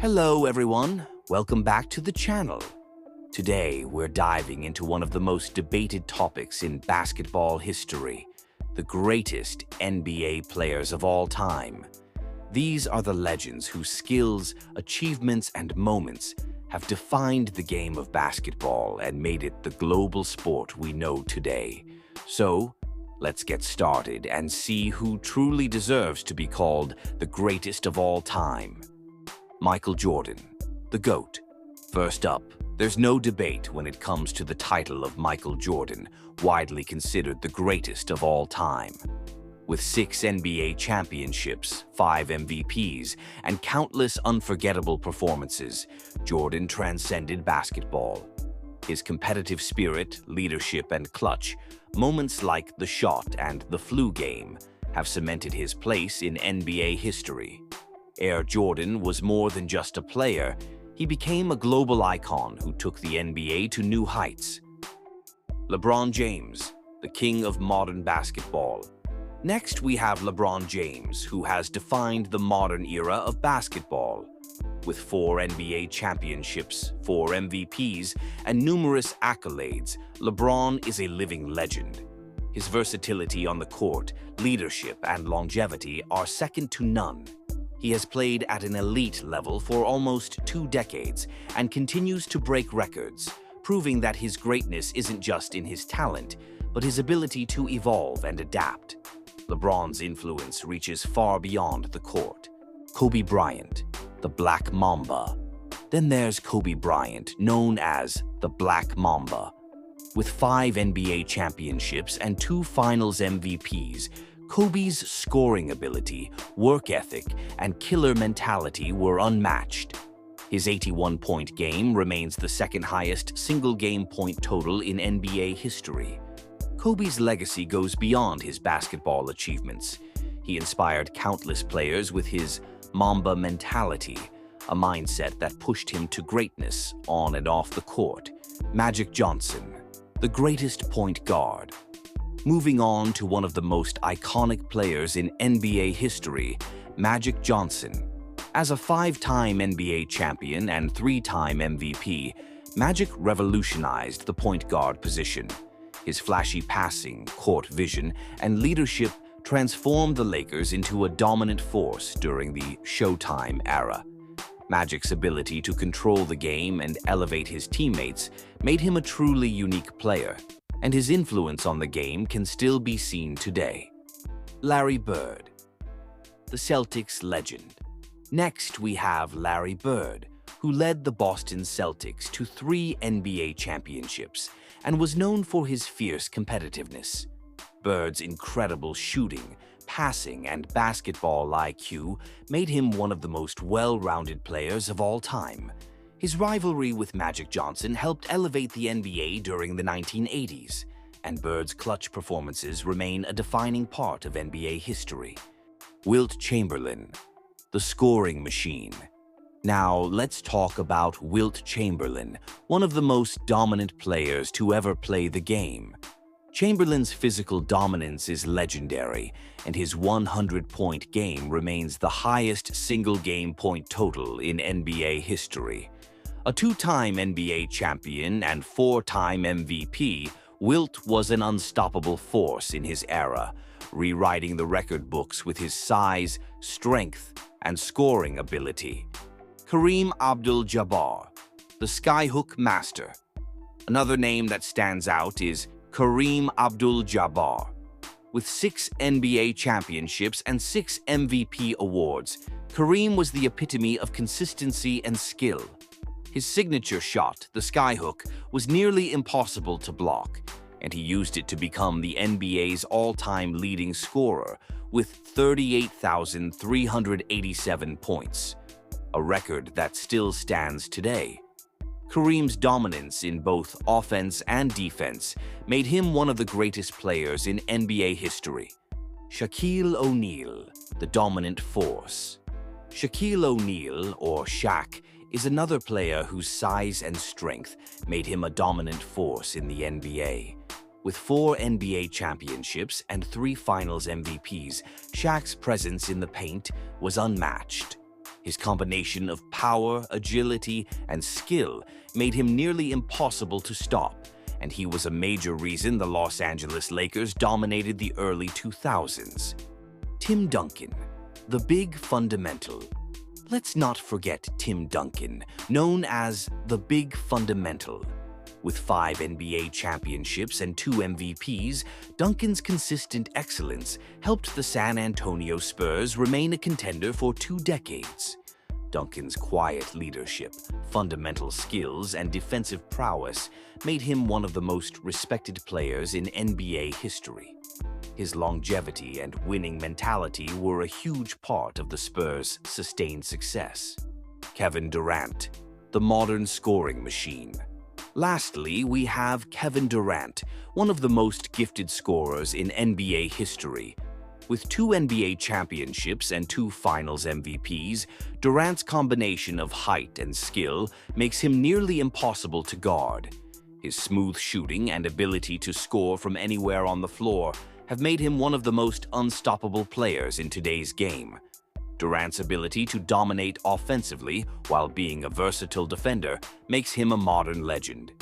Hello everyone, welcome back to the channel. Today we're diving into one of the most debated topics in basketball history, the greatest NBA players of all time. These are the legends whose skills, achievements, and moments have defined the game of basketball and made it the global sport we know today. So, let's get started and see who truly deserves to be called the greatest of all time. Michael Jordan, the GOAT. First up, there's no debate when it comes to the title of Michael Jordan, widely considered the greatest of all time. With 6 NBA championships, 5 MVPs, and countless unforgettable performances, Jordan transcended basketball. His competitive spirit, leadership, and clutch, moments like the shot and the flu game, have cemented his place in NBA history. Air Jordan was more than just a player. He became a global icon who took the NBA to new heights. LeBron James, the king of modern basketball. Next, we have LeBron James, who has defined the modern era of basketball. With 4 NBA championships, 4 MVPs, and numerous accolades, LeBron is a living legend. His versatility on the court, leadership, and longevity are second to none. He has played at an elite level for almost 2 decades and continues to break records, proving that his greatness isn't just in his talent, but his ability to evolve and adapt. LeBron's influence reaches far beyond the court. Kobe Bryant, the Black Mamba. Then there's Kobe Bryant, known as the Black Mamba. With 5 NBA championships and 2 Finals MVPs, Kobe's scoring ability, work ethic, and killer mentality were unmatched. His 81-point game remains the second highest single-game point total in NBA history. Kobe's legacy goes beyond his basketball achievements. He inspired countless players with his Mamba mentality, a mindset that pushed him to greatness on and off the court. Magic Johnson, the greatest point guard. Moving on to one of the most iconic players in NBA history, Magic Johnson. As a 5-time NBA champion and 3-time MVP, Magic revolutionized the point guard position. His flashy passing, court vision, and leadership transformed the Lakers into a dominant force during the Showtime era. Magic's ability to control the game and elevate his teammates made him a truly unique player, and his influence on the game can still be seen today. Larry Bird, the Celtics legend. Next, we have Larry Bird, who led the Boston Celtics to 3 NBA championships and was known for his fierce competitiveness. Bird's incredible shooting, passing, and basketball IQ made him one of the most well-rounded players of all time. His rivalry with Magic Johnson helped elevate the NBA during the 1980s, and Bird's clutch performances remain a defining part of NBA history. Wilt Chamberlain, the scoring machine. Now, let's talk about Wilt Chamberlain, one of the most dominant players to ever play the game. Chamberlain's physical dominance is legendary, and his 100-point game remains the highest single-game point total in NBA history. A 2-time NBA champion and 4-time MVP, Wilt was an unstoppable force in his era, rewriting the record books with his size, strength, and scoring ability. Kareem Abdul-Jabbar, the skyhook master. Another name that stands out is Kareem Abdul-Jabbar. With 6 NBA championships and 6 MVP awards, Kareem was the epitome of consistency and skill. His signature shot, the skyhook, was nearly impossible to block, and he used it to become the NBA's all-time leading scorer with 38,387 points, a record that still stands today. Kareem's dominance in both offense and defense made him one of the greatest players in NBA history. Shaquille O'Neal, the dominant force. Shaquille O'Neal, or Shaq, is another player whose size and strength made him a dominant force in the NBA. With 4 NBA championships and 3 Finals MVPs, Shaq's presence in the paint was unmatched. His combination of power, agility, and skill made him nearly impossible to stop, and he was a major reason the Los Angeles Lakers dominated the early 2000s. Tim Duncan, the big fundamental. Let's not forget Tim Duncan, known as the Big Fundamental. With 5 NBA championships and 2 MVPs, Duncan's consistent excellence helped the San Antonio Spurs remain a contender for 2 decades. Duncan's quiet leadership, fundamental skills, and defensive prowess made him one of the most respected players in NBA history. His longevity and winning mentality were a huge part of the Spurs' sustained success. Kevin Durant, the modern scoring machine. Lastly, we have Kevin Durant, one of the most gifted scorers in NBA history. With 2 NBA championships and 2 Finals MVPs, Durant's combination of height and skill makes him nearly impossible to guard. His smooth shooting and ability to score from anywhere on the floor have made him one of the most unstoppable players in today's game. Durant's ability to dominate offensively while being a versatile defender makes him a modern legend.